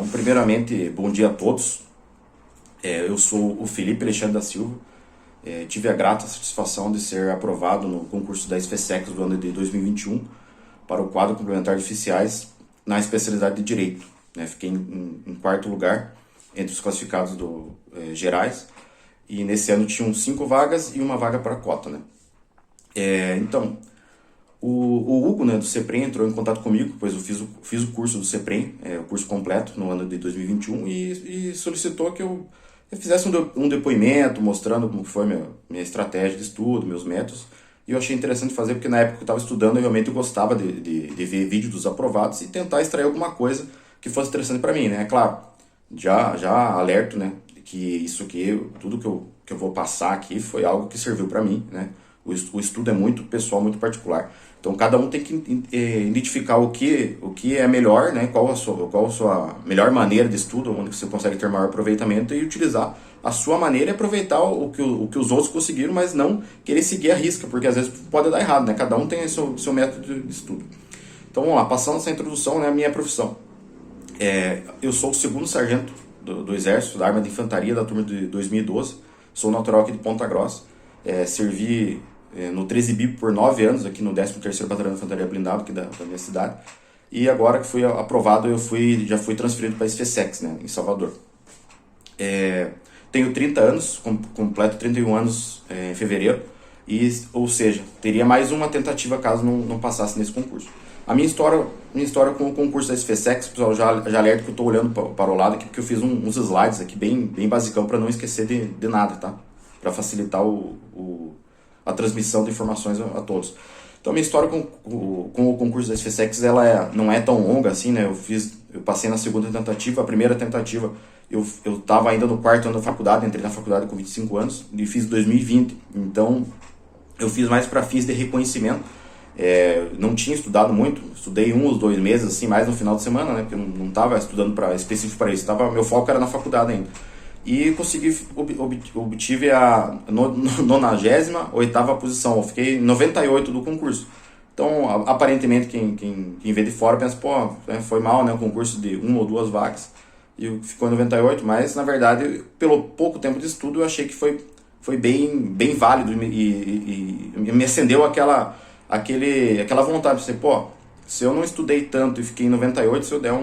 Então, primeiramente, bom dia a todos. Eu sou o Felipe Alexandre da Silva. Tive a grata satisfação de ser aprovado no concurso da SFSEX do ano de 2021 para o quadro complementar de oficiais na especialidade de Direito. Fiquei em quarto lugar entre os classificados gerais, e nesse ano tinham 5 vagas e uma vaga para cota. Então, o Hugo, do CEPREM, entrou em contato comigo, pois eu fiz o curso do CEPREM, o curso completo, no ano de 2021, e solicitou que eu fizesse um depoimento mostrando como foi minha estratégia de estudo, meus métodos. E eu achei interessante fazer, porque na época que eu estava estudando, eu realmente gostava de ver vídeos dos aprovados e tentar extrair alguma coisa que fosse interessante para mim, É claro, já alerto, que isso aqui, tudo que eu vou passar aqui foi algo que serviu para mim, O estudo é muito pessoal, muito particular. Então, cada um tem que identificar o que é melhor, qual a sua melhor maneira de estudo, onde você consegue ter maior aproveitamento, e utilizar a sua maneira e aproveitar o que os outros conseguiram, mas não querer seguir a risca, porque às vezes pode dar errado, Cada um tem o seu método de estudo. Então, vamos lá, passando essa introdução, a minha profissão. Eu sou o segundo sargento do Exército, da Arma de Infantaria, da turma de 2012. Sou natural aqui de Ponta Grossa. Servi no 13 BIP por 9 anos, aqui no 13º Batalhão de Infantaria Blindado, aqui da minha cidade. E agora que fui aprovado, já fui transferido para a SFSEX, em Salvador. Tenho 30 anos, completo 31 anos em fevereiro, ou seja, teria mais uma tentativa caso não passasse nesse concurso. A minha história com o concurso da SFSEX, pessoal, já alerta que eu estou olhando para o lado aqui, porque eu fiz uns slides aqui bem basicão para não esquecer de nada, tá? Para facilitar a transmissão de informações a todos. Então, a minha história com o concurso da SFSEX, ela não é tão longa assim, Eu passei na segunda tentativa. A primeira tentativa, eu estava ainda no quarto ano da faculdade, entrei na faculdade com 25 anos e fiz 2020. Então, eu fiz mais para fins de reconhecimento. Não tinha estudado muito, estudei 1 ou 2 meses, assim, mais no final de semana, porque eu não estava estudando específico para isso. Meu foco era na faculdade ainda. E obtive a 98ª posição. Eu fiquei 98 do concurso. Então, aparentemente, quem vê de fora pensa, foi mal, o concurso de 1 ou 2 vagas. E ficou em 98, mas, na verdade, pelo pouco tempo de estudo, eu achei que foi bem válido e me acendeu aquela vontade de se eu não estudei tanto e fiquei em 98, se eu der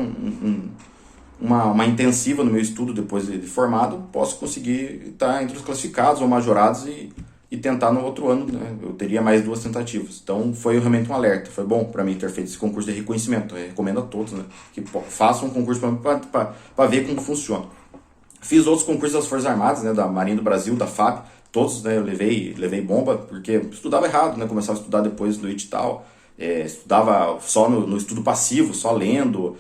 uma intensiva no meu estudo depois de formado, posso conseguir estar entre os classificados ou majorados e tentar no outro ano, Eu teria mais 2 tentativas. Então foi realmente um alerta. Foi bom para mim ter feito esse concurso de reconhecimento. Eu recomendo a todos, que façam um concurso para ver como funciona. Fiz outros concursos das Forças Armadas, da Marinha do Brasil, da FAB, todos, eu levei bomba, porque estudava errado, começava a estudar depois do edital, estudava só no estudo passivo, só lendo,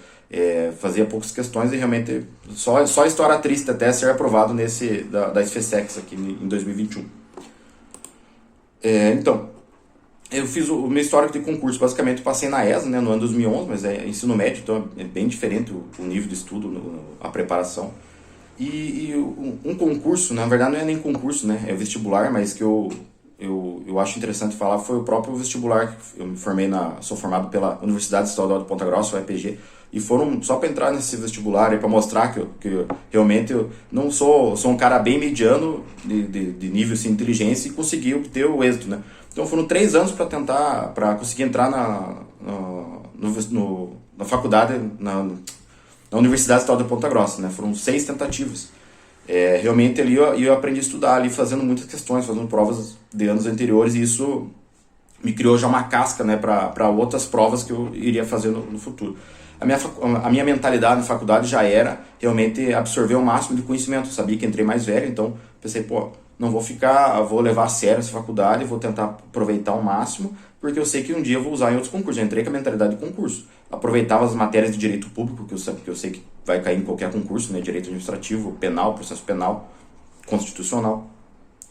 fazia poucas questões e realmente só história triste até ser aprovado nesse da SFSEX aqui em 2021. Então, eu fiz o meu histórico de concurso, basicamente passei na ESA, no ano 2011, mas é ensino médio, então é bem diferente o nível de estudo, a preparação. E um concurso, na verdade não é nem concurso, é vestibular, mas que eu acho interessante falar, foi o próprio vestibular. Eu me formei sou formado pela Universidade Estadual de Ponta Grossa, UEPG, e foram só para entrar nesse vestibular e para mostrar que realmente eu não sou um cara bem mediano de nível assim, de inteligência, e consegui obter o êxito, Então foram 3 anos para conseguir entrar na faculdade, na Universidade Estadual de Ponta Grossa, Foram 6 tentativas. Realmente ali eu aprendi a estudar ali, fazendo muitas questões, fazendo provas de anos anteriores, e isso me criou já uma casca, para outras provas que eu iria fazer no futuro. A minha mentalidade na faculdade já era realmente absorver o máximo de conhecimento. Eu sabia que entrei mais velho, então pensei, não vou levar a sério essa faculdade, vou tentar aproveitar ao máximo, porque eu sei que um dia eu vou usar em outros concursos. Eu entrei com a mentalidade de concurso. Aproveitava as matérias de direito público, que eu sei que vai cair em qualquer concurso, direito administrativo, penal, processo penal, constitucional.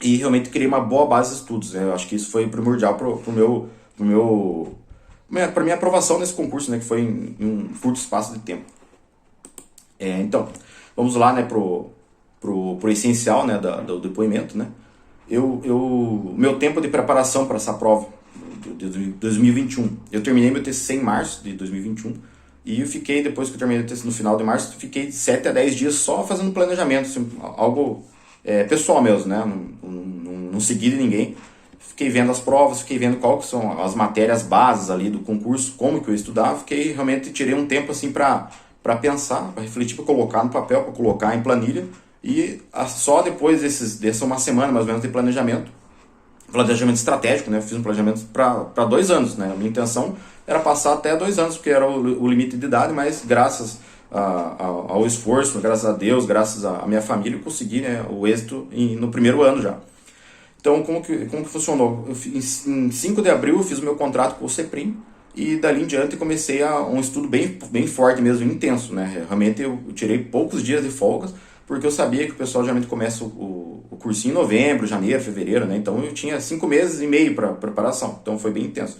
E realmente criei uma boa base de estudos. Eu acho que isso foi primordial para minha aprovação nesse concurso, que foi em um curto espaço de tempo. Então, vamos lá, pro essencial, do depoimento, meu tempo de preparação para essa prova de 2021, eu terminei meu TCC em março de 2021 E eu fiquei, depois que eu terminei o texto no final de março, fiquei 7 a 10 dias só fazendo planejamento, assim, algo pessoal mesmo, né? Não segui de ninguém. Fiquei vendo as provas, fiquei vendo qual que são as matérias bases ali do concurso, como que eu estudava. Fiquei, realmente, tirei um tempo assim para pensar, para refletir, para colocar no papel, para colocar em planilha. E só depois dessa uma semana mais ou menos de planejamento estratégico, né? Eu fiz um planejamento para 2 anos, né? A minha intenção era passar até 2 anos, porque era o limite de idade, mas graças ao esforço, graças a Deus, graças à minha família, eu consegui, né, o êxito no primeiro ano já. Então, como que funcionou? Em 5 de abril eu fiz o meu contrato com o CEPRIM e dali em diante comecei um estudo bem forte mesmo, intenso, né? Realmente eu tirei poucos dias de folgas, porque eu sabia que o pessoal geralmente começa o cursinho em novembro, janeiro, fevereiro, né? Então eu tinha 5 meses e meio para preparação, então foi bem intenso.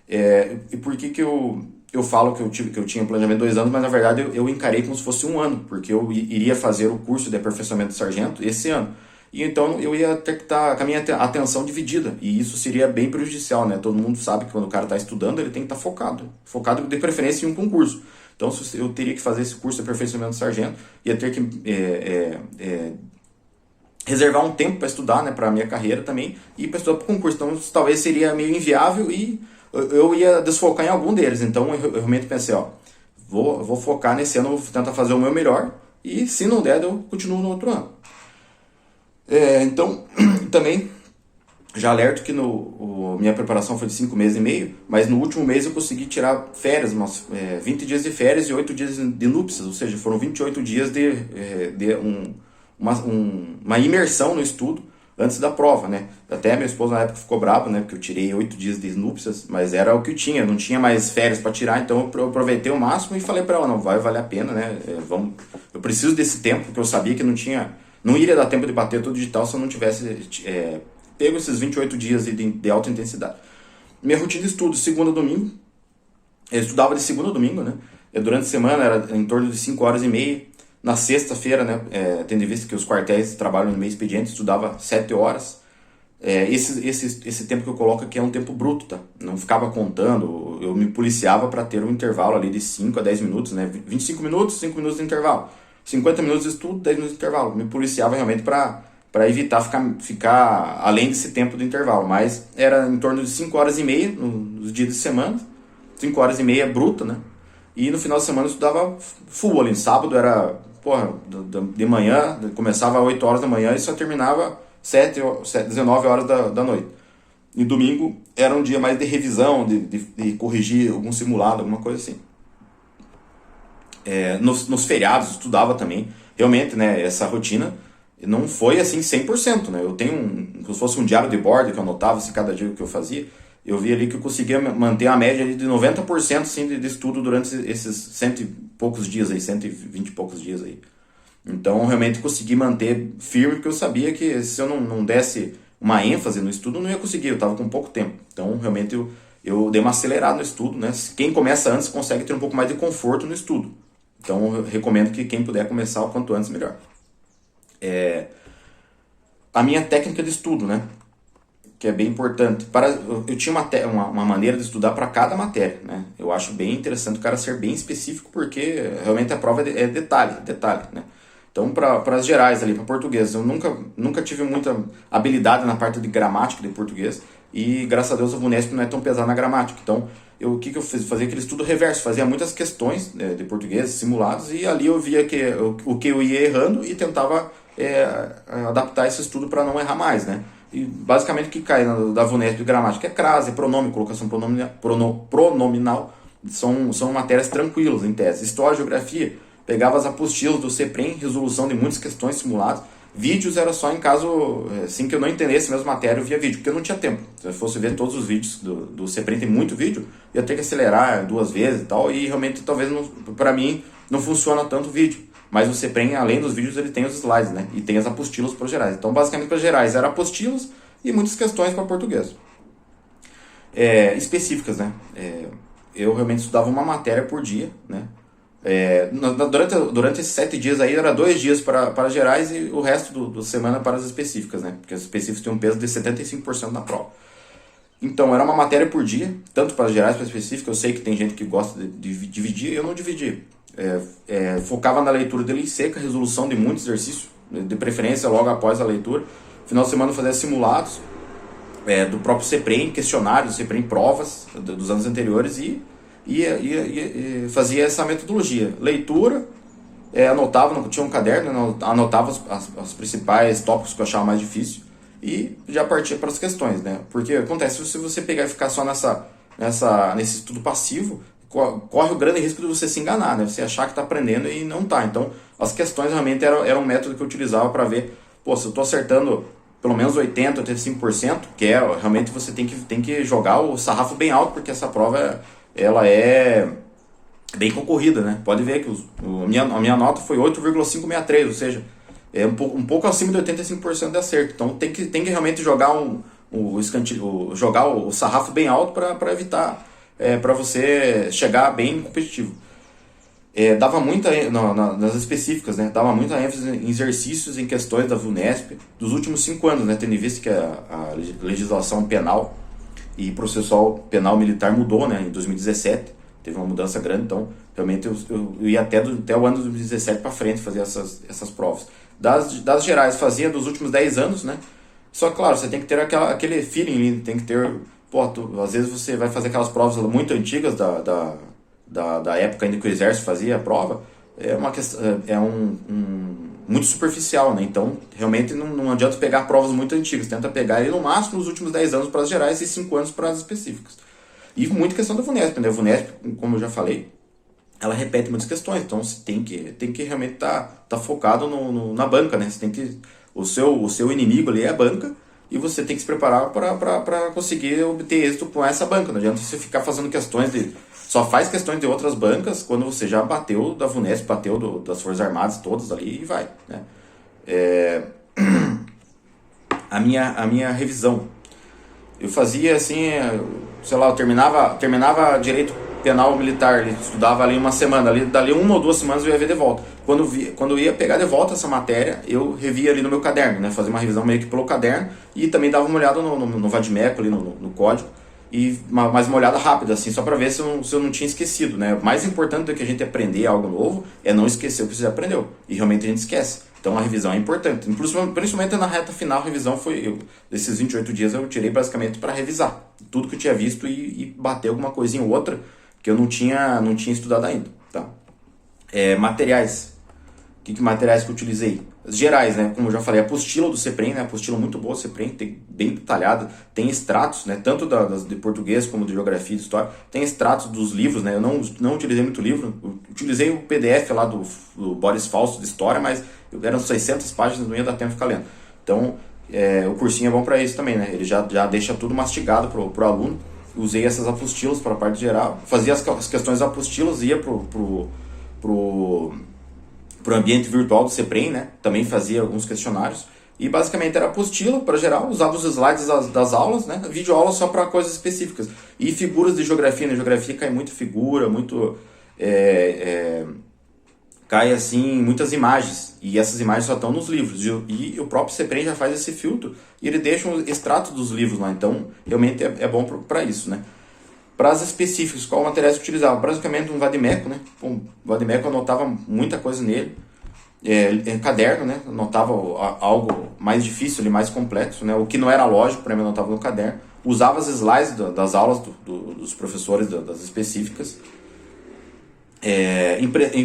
E por que eu falo que eu tinha planejamento 2 anos, mas na verdade eu encarei como se fosse 1 ano, porque eu iria fazer o curso de aperfeiçoamento de sargento esse ano. E então eu ia ter que estar com a minha atenção dividida, e isso seria bem prejudicial, né? Todo mundo sabe que quando o cara está estudando, ele tem que estar focado de preferência em um concurso. Então, se eu teria que fazer esse curso de aperfeiçoamento de sargento, ia ter que reservar um tempo para estudar, né, para a minha carreira também, e para estudar para o concurso. Então, talvez seria meio inviável e eu ia desfocar em algum deles. Então, eu realmente pensei, vou focar nesse ano, vou tentar fazer o meu melhor, e se não der, eu continuo no outro ano. Então, também já alerto que minha preparação foi de 5 meses e meio, mas no último mês eu consegui tirar férias, 20 dias de férias e 8 dias de núpcias, ou seja, foram 28 dias de uma imersão no estudo antes da prova, né? Até minha esposa na época ficou brava, né? Porque eu tirei 8 dias de núpcias, mas era o que eu tinha, não tinha mais férias para tirar, então eu aproveitei o máximo e falei para ela, não, vai valer a pena, né? Eu preciso desse tempo, porque eu sabia que não iria dar tempo de bater tudo digital se eu não tivesse pego esses 28 dias de alta intensidade. Minha rotina de estudo, segunda a domingo, eu estudava de segunda a domingo, né? Durante a semana era em torno de 5 horas e meia. Na sexta-feira, né, tendo em vista que os quartéis trabalham no meio expediente, estudava 7 horas. Esse tempo que eu coloco aqui é um tempo bruto, tá? Não ficava contando, eu me policiava para ter um intervalo ali de 5 a 10 minutos, né? 25 minutos, 5 minutos de intervalo. 50 minutos de estudo, 10 minutos de intervalo. Me policiava realmente para evitar ficar além desse tempo do intervalo. Mas era em torno de 5 horas e meia nos dias de semana. 5 horas e meia bruta, né? E no final de semana eu estudava full ali. Sábado era, de manhã, começava às 8 horas da manhã e só terminava 19 horas da noite. E domingo era um dia mais de revisão, de corrigir algum simulado, alguma coisa assim. Nos feriados eu estudava também. Realmente, né, essa rotina não foi assim 100%, né? Eu tenho como se fosse um diário de bordo que eu anotava assim, cada dia que eu fazia. Eu vi ali que eu conseguia manter a média de 90% assim, de estudo durante esses 100 e poucos dias aí, 120 e poucos dias aí. Então, realmente consegui manter firme, porque eu sabia que se eu não desse uma ênfase no estudo, eu não ia conseguir, eu estava com pouco tempo. Então, realmente, eu dei uma acelerada no estudo, né? Quem começa antes consegue ter um pouco mais de conforto no estudo. Então, eu recomendo que quem puder começar o quanto antes, melhor. A minha técnica de estudo, né? Que é bem importante. Eu tinha uma maneira de estudar para cada matéria, né? Eu acho bem interessante o cara ser bem específico, porque realmente a prova é detalhe, né? Então, para as gerais ali, para português, eu nunca tive muita habilidade na parte de gramática de português, e graças a Deus a VUNESP não é tão pesada na gramática. Então, o que eu fiz? Fazia aquele estudo reverso, fazia muitas questões de português simulados, e ali eu via o que eu ia errando e tentava adaptar esse estudo para não errar mais, né? E basicamente o que cai da VUNESP de gramática é crase, pronome, colocação pronominal, são matérias tranquilas em tese. História, geografia, pegava as apostilas do CEPREM, resolução de muitas questões simuladas. Vídeos era só em caso, assim que eu não entendesse mesmo matéria, eu via vídeo, porque eu não tinha tempo. Se eu fosse ver todos os vídeos do CEPREM, tem muito vídeo, ia ter que acelerar 2 vezes e tal, e realmente talvez para mim não funciona tanto o vídeo. Mas o CEPREM, além dos vídeos, ele tem os slides, né? E tem as apostilas para gerais. Então, basicamente, para gerais, eram apostilas e muitas questões para português. Específicas, né? Eu realmente estudava uma matéria por dia, né? Durante esses 7 dias aí, era 2 dias para gerais e o resto do semana para as específicas, né? Porque as específicas têm um peso de 75% na prova. Então, era uma matéria por dia, tanto para gerais para específica. Eu sei que tem gente que gosta de dividir, eu não dividi. Focava na leitura de lei seca, resolução de muitos exercícios, de preferência logo após a leitura. Final de semana eu fazia simulados do próprio CEPREM, questionários, CEPREM provas dos anos anteriores e fazia essa metodologia. Leitura, anotava, não tinha um caderno, anotava os principais tópicos que eu achava mais difícil e já partia para as questões, né? Porque acontece, se você pegar e ficar só nesse estudo passivo, corre o grande risco de você se enganar, né? Você achar que está aprendendo e não está. Então, as questões realmente eram um método que eu utilizava para ver, pô, se eu estou acertando pelo menos 80%, 85%, que realmente você tem que jogar o sarrafo bem alto, porque essa prova ela é bem concorrida, né? Pode ver que a minha nota foi 8,563, ou seja, um pouco acima de 85% de acerto. Então tem que realmente jogar jogar o sarrafo bem alto para evitar, para você chegar bem competitivo. Dava muita, nas específicas, né? Dava muita ênfase em exercícios em questões da VUNESP dos últimos 5 anos, né? Tendo em vista que a legislação penal e processual penal militar mudou, né? Em 2017, teve uma mudança grande, então realmente eu ia até o ano de 2017 para frente fazer essas provas. Das gerais fazia dos últimos 10 anos, né? Só que, claro, você tem que ter aquele feeling, tem que ter... Pô, às vezes você vai fazer aquelas provas muito antigas da época ainda que o exército fazia a prova, uma questão, muito superficial, né? Então, realmente não adianta pegar provas muito antigas, tenta pegar ele no máximo nos últimos 10 anos para as gerais e 5 anos para as específicas. E muita questão da VUNESP, né? A VUNESP, como eu já falei, ela repete muitas questões, então você tem que realmente tá focado na banca, né? Você tem que, o seu inimigo ali é a banca, e você tem que se preparar para conseguir obter êxito com essa banca. Não adianta você ficar fazendo questões só faz questões de outras bancas quando você já bateu da VUNESP, bateu das Forças Armadas todas ali e vai, né? A minha revisão. Eu fazia assim, sei lá, eu terminava direito penal militar, estudava ali uma semana, dali 1 ou 2 semanas eu ia ver de volta. Quando eu ia pegar de volta essa matéria, eu revia ali no meu caderno, né? Fazia uma revisão meio que pelo caderno e também dava uma olhada no Vadimeco ali no código. E mais uma olhada rápida, assim, só para ver se eu não tinha esquecido, né? O mais importante do que a gente aprender algo novo é não esquecer o que você já aprendeu. E realmente a gente esquece. Então a revisão é importante. Principalmente na reta final, a revisão desses 28 dias eu tirei basicamente para revisar tudo que eu tinha visto e bater alguma coisinha ou outra que eu não tinha estudado ainda, tá? Materiais. Que materiais que eu utilizei? As gerais, né? Como eu já falei, a apostila do CEPREM, né? A apostila muito boa do CEPREM, tem bem detalhada, tem extratos, né? Tanto de português como de geografia e de história, tem extratos dos livros, né? Eu não utilizei muito livro, eu utilizei o PDF lá do Boris Fausto de história, mas eram 600 páginas, não ia dar tempo de ficar lendo. Então, o cursinho é bom para isso também, né? Ele já deixa tudo mastigado pro aluno. Usei essas apostilas para a parte geral, fazia as questões das apostilas, ia pro ambiente virtual do CEPREM, né? Também fazia alguns questionários. E basicamente era apostila para geral, usava os slides das aulas, né? Videoaula só para coisas específicas. E figuras de geografia, na geografia cai muito figura, muito... cai assim muitas imagens. E essas imagens só estão nos livros. E o próprio CEPREM já faz esse filtro e ele deixa um extrato dos livros lá. Então, realmente é bom para isso, né? Para as específicas, qual material eu utilizava? Basicamente um Vadimeco, né? O Vadimeco eu anotava muita coisa nele. Caderno, né? Anotava algo mais difícil, mais complexo, né? O que não era lógico para mim, eu anotava no caderno. Usava as slides das aulas dos professores das específicas.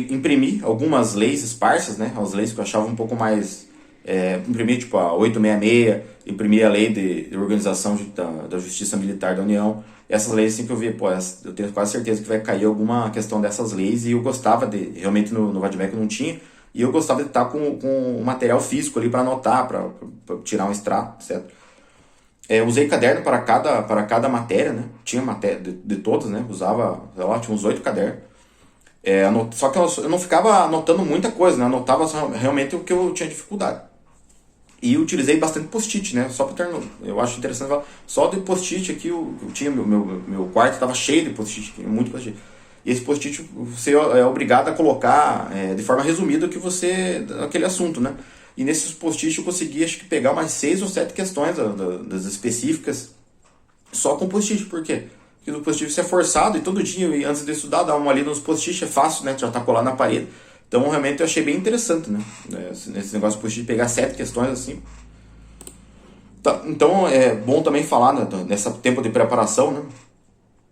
Imprimi algumas leis esparsas, né? As leis que eu achava um pouco mais... imprimi tipo a 866, imprimi a lei de organização da Justiça Militar da União. Essas leis assim que eu vi, eu tenho quase certeza que vai cair alguma questão dessas leis e eu gostava realmente no Vadimeco não tinha, e eu gostava de estar com um material físico ali para anotar, para tirar um extrato, etc. Usei caderno para cada matéria, né? Tinha matéria de todas, né? Usava, sei lá, tinha uns 8 cadernos. Só que eu não ficava anotando muita coisa, né? Anotava realmente o que eu tinha dificuldade. E utilizei bastante post-it, né? Só para eu acho interessante falar. Só de post-it aqui, eu tinha meu quarto estava cheio de post-it, muito post-it. E esse post-it você é obrigado a colocar de forma resumida aquele assunto, né? E nesses post-it eu consegui, acho que, pegar umas 6 ou 7 questões das específicas só com post-it. Por quê? Porque no post-it você é forçado e todo dia, antes de estudar, dar uma lida nos post-it, é fácil, né? Já tá colado na parede. Então, realmente, eu achei bem interessante, né? Esse negócio de post-it, pegar 7 questões assim. Tá, então, é bom também falar, né, nesse tempo de preparação, né?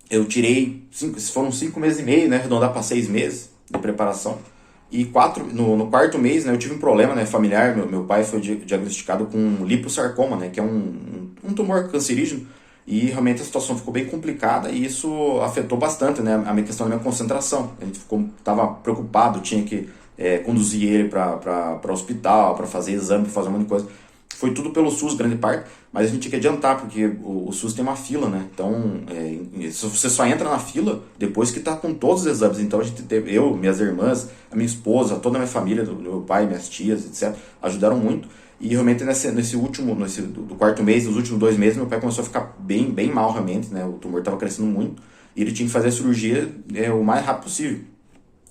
Eu tirei, foram 5 meses e meio, né? Arredondar para 6 meses de preparação. E no quarto mês, né, eu tive um problema, né, familiar. Meu pai foi diagnosticado com liposarcoma, né, que é um tumor cancerígeno. E realmente a situação ficou bem complicada e isso afetou bastante, né, a minha questão da minha concentração. A gente tava preocupado, tinha que conduzir ele para o hospital, para fazer exame, para fazer um monte de coisa. Foi tudo pelo SUS, grande parte, mas a gente tinha que adiantar, porque o SUS tem uma fila, né? Então, você só entra na fila depois que tá com todos os exames. Então, a gente teve, eu, minhas irmãs, a minha esposa, toda a minha família, do meu pai, minhas tias, etc., ajudaram muito. E realmente do quarto mês, nos últimos 2 meses, meu pai começou a ficar bem, bem mal, realmente, né? O tumor estava crescendo muito e ele tinha que fazer a cirurgia o mais rápido possível.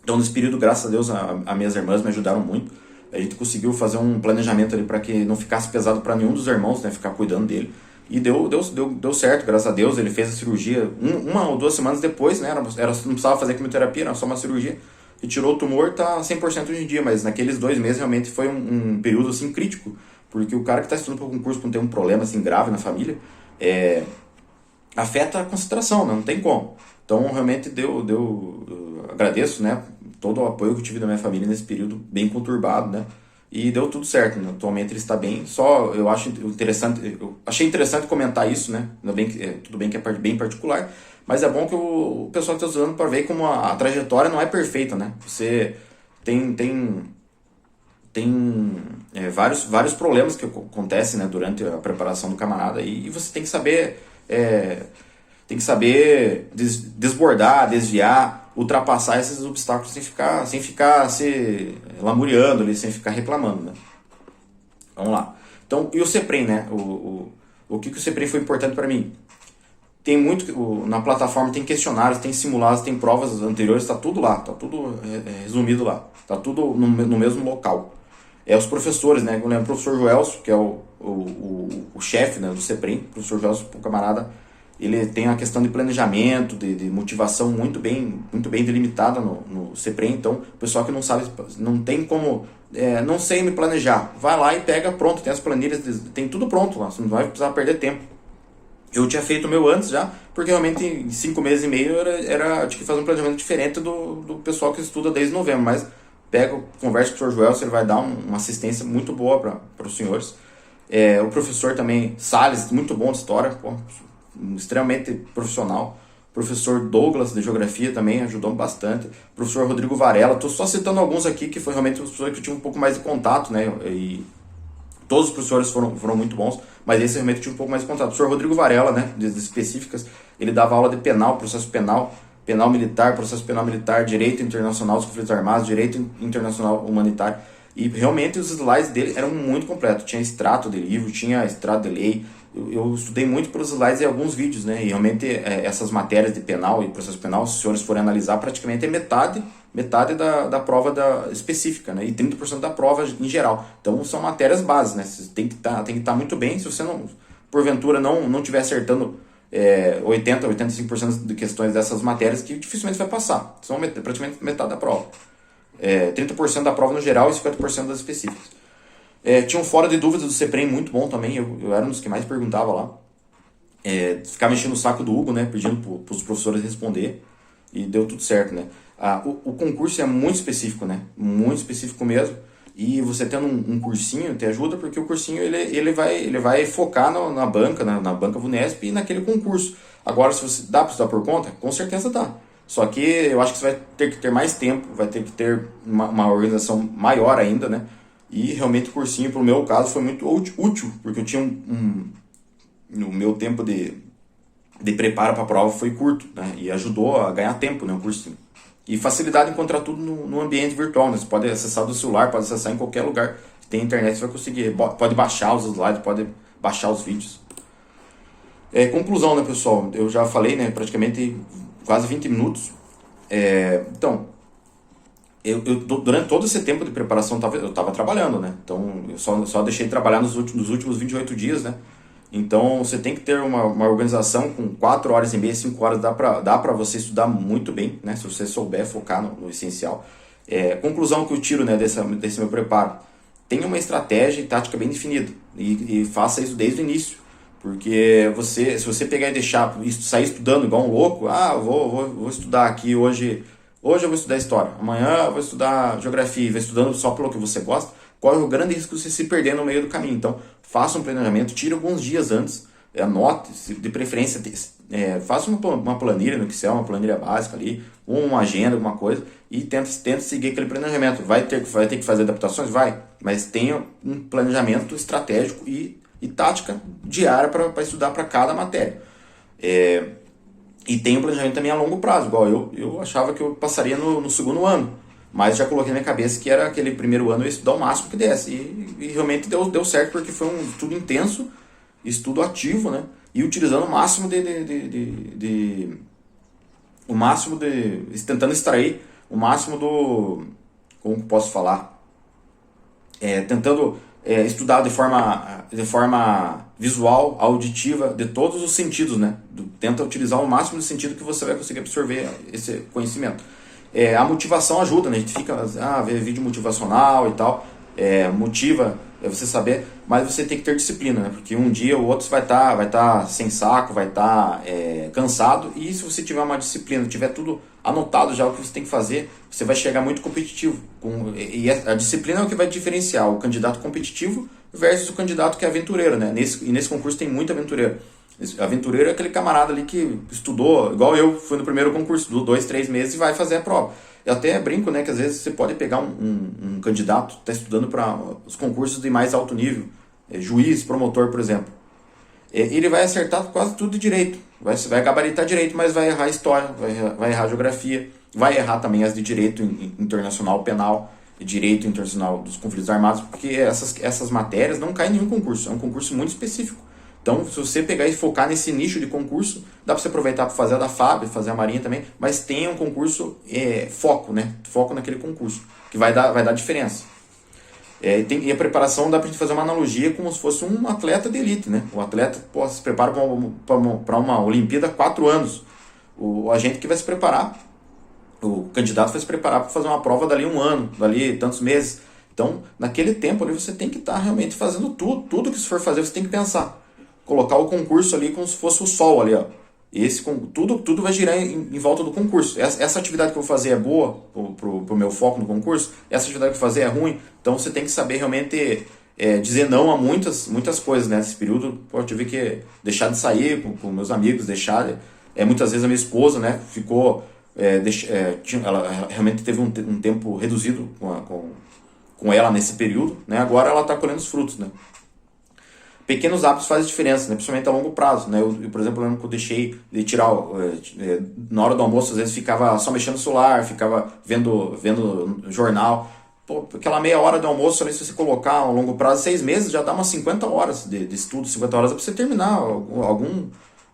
Então, nesse período, graças a Deus, as minhas irmãs me ajudaram muito. A gente conseguiu fazer um planejamento ali para que não ficasse pesado para nenhum dos irmãos, né, ficar cuidando dele. E deu certo, graças a Deus. Ele fez a cirurgia 1 ou 2 semanas depois, né? Não precisava fazer quimioterapia, era só uma cirurgia. E tirou o tumor, tá 100% hoje em dia. Mas naqueles 2 meses realmente foi um período assim crítico. Porque o cara que está estudando para o concurso quando tem um problema assim grave na família, afeta a concentração, né? Não tem como. Então realmente eu agradeço, né, todo o apoio que eu tive da minha família nesse período bem conturbado, né? E deu tudo certo, né? Atualmente ele está bem. Só eu achei interessante comentar isso, né? Ainda bem que, tudo bem que é bem particular, mas é bom que o pessoal que está usando para ver como a trajetória não é perfeita, né? Você tem vários problemas que acontecem, né, durante a preparação do camarada e você tem que saber desbordar, desviar, ultrapassar esses obstáculos sem ficar se lamuriando ali, sem ficar reclamando, né? Vamos lá. Então, e o CEPREM, né? O que o CEPREM foi importante para mim? Tem muito, na plataforma tem questionários, tem simulados, tem provas anteriores, está tudo lá, está tudo resumido lá, está tudo no mesmo local. Os professores, né? Eu lembro o professor Joelso, que é o chefe, né, do CEPREM. O professor Joelso, o camarada, ele tem uma questão de planejamento, de motivação muito bem delimitada no CEPREM. Então, o pessoal que não sabe, não tem como, não sei me planejar, vai lá e pega pronto, tem as planilhas, tem tudo pronto lá, você não vai precisar perder tempo. Eu tinha feito o meu antes já, porque realmente em 5 meses e meio eu tinha que fazer um planejamento diferente do pessoal que estuda desde novembro, mas conversa com o professor Joel, ele vai dar uma assistência muito boa para os senhores. O professor também, Salles, muito bom de história, extremamente profissional. O professor Douglas, de geografia, também ajudou bastante. O professor Rodrigo Varela, estou só citando alguns aqui que foi realmente o professor que eu tive um pouco mais de contato, né? E todos os professores foram muito bons, mas esse realmente tive um pouco mais de contato. O professor Rodrigo Varela, né, de específicas, ele dava aula de penal, processo penal, penal militar, processo penal militar, direito internacional dos conflitos armados, direito internacional humanitário. E realmente os slides dele eram muito completos. Tinha extrato de livro, tinha extrato de lei. Eu estudei muito pelos slides e alguns vídeos, né? E realmente essas matérias de penal e processo penal, se os senhores forem analisar, praticamente é metade da prova específica, né? E 30% da prova em geral. Então são matérias básicas, né? Você tem que estar muito bem. Se você não, porventura, não estiver acertando 85% de questões dessas matérias, que dificilmente vai passar. São praticamente metade da prova. 30% da prova no geral e 50% das específicas. Tinha um fórum de dúvidas do CEPREM muito bom também, eu era um dos que mais perguntava lá. Ficava enchendo o saco do Hugo, né, pedindo para os professores responder, e deu tudo certo, né. O concurso é muito específico, né, muito específico mesmo, e você tendo um cursinho te ajuda, porque o cursinho ele vai focar na banca, na banca Vunesp e naquele concurso. Agora, se você dá para estudar por conta, com certeza dá. Só que eu acho que você vai ter que ter mais tempo, vai ter que ter uma organização maior ainda, né? E realmente o cursinho, pro meu caso, foi muito útil, porque eu tinha no meu tempo de preparo para a prova foi curto, né? E ajudou a ganhar tempo, né, o cursinho. E facilidade em encontrar tudo no ambiente virtual, né? Você pode acessar do celular, pode acessar em qualquer lugar. Se tem internet, você vai conseguir. Pode baixar os slides, pode baixar os vídeos. Conclusão, né, pessoal? Eu já falei, né, praticamente quase 20 minutos. Então, durante todo esse tempo de preparação eu estava trabalhando, né? Então, eu só deixei de trabalhar nos últimos 28 dias, né? Então você tem que ter uma organização com 4 horas e meia, 5 horas, dá pra você estudar muito bem, né? Se você souber focar no essencial. Conclusão que eu tiro, né, desse meu preparo. Tenha uma estratégia e tática bem definida. E faça isso desde o início. Porque se você pegar e deixar, sair estudando igual um louco, vou estudar aqui hoje eu vou estudar história, amanhã eu vou estudar geografia, e vai estudando só pelo que você gosta, corre o grande risco de você se perder no meio do caminho. Então, faça um planejamento, tire alguns dias antes, anote, de preferência, faça uma planilha no Excel, uma planilha básica ali, ou uma agenda, alguma coisa, e tenta seguir aquele planejamento. Vai ter que fazer adaptações? Vai, mas tenha um planejamento estratégico e tática diária para estudar para cada matéria. E tem um planejamento também a longo prazo, igual eu achava que eu passaria no segundo ano, mas já coloquei na minha cabeça que era aquele primeiro ano eu ia estudar o máximo que desse, e realmente deu certo, porque foi um estudo intenso, estudo ativo, né, e utilizando o máximo tentando extrair o máximo como posso falar, tentando estudar de forma visual, auditiva, de todos os sentidos, né? Tenta utilizar o máximo de sentido que você vai conseguir absorver esse conhecimento. A motivação ajuda, né? A gente fica, vê vídeo motivacional e tal, motiva você saber, mas você tem que ter disciplina, né? Porque um dia ou outro você vai estar sem saco, vai estar cansado, e se você tiver uma disciplina, tiver tudo anotado já o que você tem que fazer, você vai chegar muito competitivo. E a disciplina é o que vai diferenciar o candidato competitivo versus o candidato que é aventureiro, né? Nesse concurso tem muito aventureiro. Aventureiro é aquele camarada ali que estudou, igual eu, fui no primeiro concurso, estudou 2, 3 meses e vai fazer a prova. Eu até brinco, né, que às vezes você pode pegar um candidato que está estudando para os concursos de mais alto nível, juiz, promotor, por exemplo. Ele vai acertar quase tudo direito, vai gabaritar direito, mas vai errar história, vai errar geografia, vai errar também as de direito internacional penal e direito internacional dos conflitos armados, porque essas matérias não caem em nenhum concurso, é um concurso muito específico. Então, se você pegar e focar nesse nicho de concurso, dá para você aproveitar para fazer a da FAB, fazer a Marinha também, mas tenha um concurso foco, né? Foco naquele concurso, que vai dar diferença. E a preparação dá pra gente fazer uma analogia como se fosse um atleta de elite, né? O atleta se prepara para uma Olimpíada há 4 anos. O agente que vai se preparar, o candidato vai se preparar para fazer uma prova dali 1 ano, dali tantos meses. Então, naquele tempo ali, você tem que estar realmente fazendo tudo que você for fazer, você tem que pensar. Colocar o concurso ali como se fosse o sol ali, ó. Tudo vai girar em volta do concurso. Essa atividade que eu vou fazer é boa pro meu foco no concurso? Essa atividade que eu vou fazer é ruim? Então você tem que saber realmente dizer não a muitas coisas, né? Nesse período, eu tive que deixar de sair com meus amigos, muitas vezes a minha esposa, né, ficou... ela realmente teve um tempo reduzido com ela nesse período, né? Agora ela está colhendo os frutos, né? Pequenos hábitos fazem diferença, né? Principalmente a longo prazo, né? Eu, por exemplo, lembro que eu deixei de tirar, na hora do almoço, às vezes ficava só mexendo no celular, ficava vendo jornal. Pô, aquela meia hora do almoço, ali, se você colocar a longo prazo, 6 meses, já dá umas 50 horas de estudo, 50 horas dá pra você terminar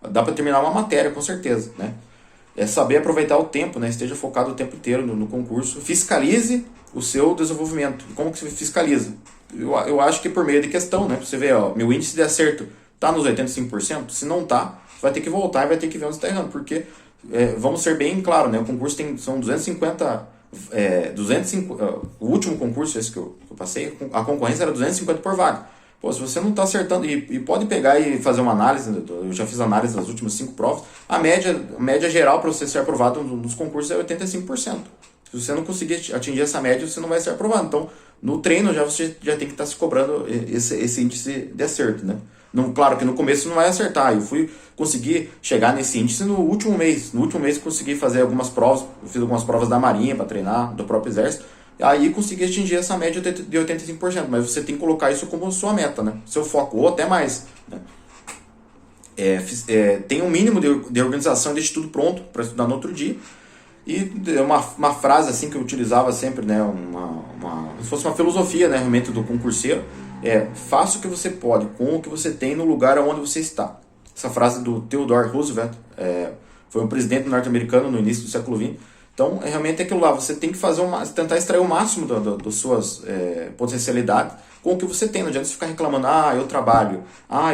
dá para terminar uma matéria, com certeza, né? É saber aproveitar o tempo, né? Esteja focado o tempo inteiro no concurso. Fiscalize o seu desenvolvimento. Como que você fiscaliza? Eu acho que por meio de questão, né? Você vê, meu índice de acerto tá nos 85%, se não tá, você vai ter que voltar e vai ter que ver onde está errando, porque, vamos ser bem claros, né? O concurso são 250, o último concurso, esse que eu passei, a concorrência era 250 por vaga. Pô, se você não está acertando, e pode pegar e fazer uma análise, eu já fiz análise das últimas 5 provas, a média geral para você ser aprovado nos concursos é 85%. Se você não conseguir atingir essa média, você não vai ser aprovado. Então, no treino, você já tem que estar se cobrando esse índice de acerto, né? Não, claro que no começo você não vai acertar. Eu consegui chegar nesse índice no último mês. No último mês consegui fazer algumas provas. Eu fiz algumas provas da Marinha para treinar, do próprio Exército. Aí consegui atingir essa média de 85%. Mas você tem que colocar isso como sua meta, né? Seu foco, ou até mais, né? Tem um mínimo de organização e deixe tudo pronto para estudar no outro dia. E uma frase assim que eu utilizava sempre, né, se fosse uma filosofia, né, realmente do concurseiro, faça o que você pode com o que você tem no lugar onde você está. Essa frase do Theodore Roosevelt, foi um presidente norte-americano no início do século XX. Então, realmente é aquilo lá, você tem que tentar extrair o máximo das suas potencialidades com o que você tem. Não adianta você ficar reclamando, eu trabalho,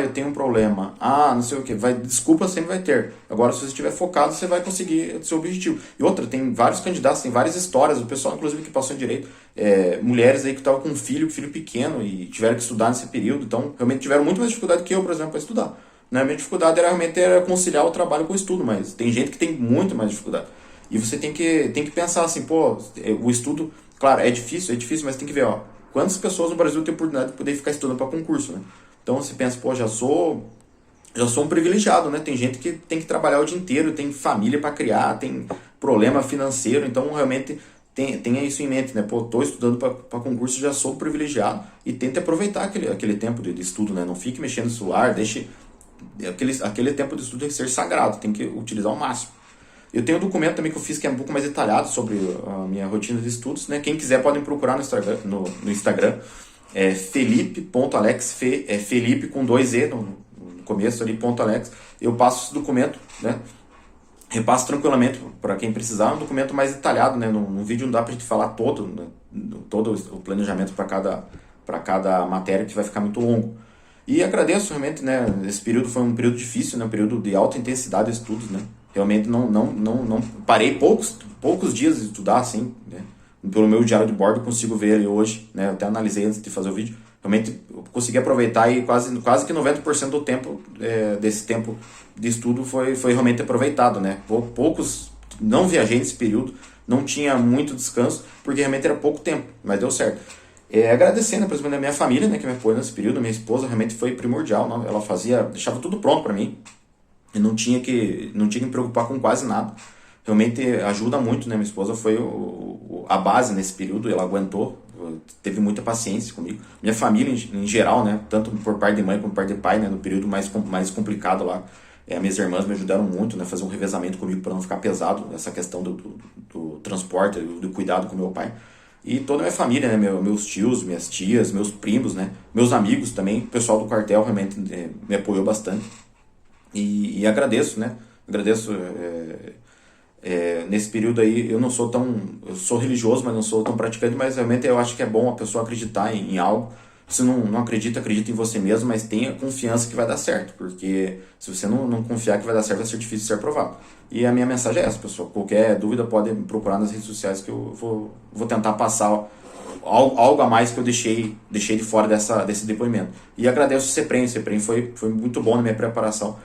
eu tenho um problema, não sei o que. Desculpa sempre vai ter. Agora, se você estiver focado, você vai conseguir o seu objetivo. E outra, tem vários candidatos, tem várias histórias, o pessoal, inclusive, que passou em direito, mulheres aí que estavam com um filho pequeno e tiveram que estudar nesse período, então realmente tiveram muito mais dificuldade que eu, por exemplo, para estudar. Né? A minha dificuldade realmente era conciliar o trabalho com o estudo, mas tem gente que tem muito mais dificuldade. E você tem que pensar assim, o estudo, claro, é difícil, mas tem que ver, quantas pessoas no Brasil têm oportunidade de poder ficar estudando para concurso, né? Então você pensa, já sou um privilegiado, né? Tem gente que tem que trabalhar o dia inteiro, tem família para criar, tem problema financeiro, então realmente tenha isso em mente, né? Tô estudando para concurso, já sou privilegiado e tente aproveitar aquele tempo de estudo, né? Não fique mexendo no celular, deixe aquele tempo de estudo tem que ser sagrado, tem que utilizar ao máximo. Eu tenho um documento também que eu fiz que é um pouco mais detalhado sobre a minha rotina de estudos, né? Quem quiser podem procurar no Instagram, Felipe.alex, Felipe com 2 E no começo ali, .alex. Eu passo esse documento, né? Repasso tranquilamente para quem precisar, um documento mais detalhado, né? Num vídeo não dá pra gente falar todo, né? Todo o planejamento para cada matéria, que vai ficar muito longo. E agradeço realmente, né? Esse período foi um período difícil, né? Um período de alta intensidade de estudos, né? Realmente não parei poucos dias de estudar, assim, né? Pelo meu diário de bordo eu consigo ver ele hoje, né? Eu até analisei antes de fazer o vídeo. Realmente eu consegui aproveitar e quase que 90% do tempo, desse tempo de estudo foi realmente aproveitado, né? Não viajei nesse período, não tinha muito descanso, porque realmente era pouco tempo, mas deu certo. Agradecendo, por exemplo, a minha família, né, que me apoiou nesse período, minha esposa realmente foi primordial, não? Ela deixava tudo pronto para mim, e não tinha que me preocupar com quase nada. Realmente ajuda muito, né? Minha esposa foi a base nesse período, ela aguentou, teve muita paciência comigo. Minha família em geral, né? Tanto por parte de mãe como por parte de pai, né? No período mais complicado lá, minhas irmãs me ajudaram muito, né? Fazer um revezamento comigo para não ficar pesado essa questão do transporte, do cuidado com meu pai. E toda a minha família, né? Meus tios, minhas tias, meus primos, né? Meus amigos também, o pessoal do quartel realmente me apoiou bastante. E agradeço, né? Agradeço. Nesse período aí, eu sou religioso, mas não sou tão praticante, mas realmente eu acho que é bom a pessoa acreditar em algo. Se não acredita em você mesmo, mas tenha confiança que vai dar certo, porque se você não confiar que vai dar certo, vai ser difícil de ser aprovado. E a minha mensagem é essa, pessoal. Qualquer dúvida pode me procurar nas redes sociais, que eu vou tentar passar algo a mais que eu deixei de fora desse depoimento. E agradeço o CEPREM. O CEPREM foi muito bom na minha preparação,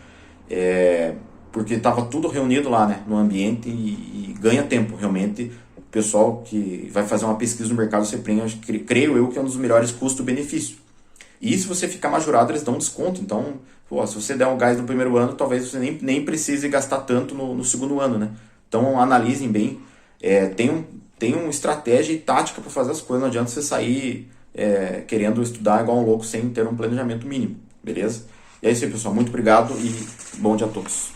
porque estava tudo reunido lá, né, no ambiente, e ganha tempo, realmente. O pessoal que vai fazer uma pesquisa no mercado CEPREM, creio eu que é um dos melhores custo-benefício. E se você ficar majorado, eles dão desconto. Então, se você der um gás no primeiro ano, talvez você nem precise gastar tanto no segundo ano, né? Então, analisem bem. Tenham estratégia e tática para fazer as coisas. Não adianta você sair querendo estudar igual um louco sem ter um planejamento mínimo, beleza? E é isso aí, pessoal. Muito obrigado e bom dia a todos.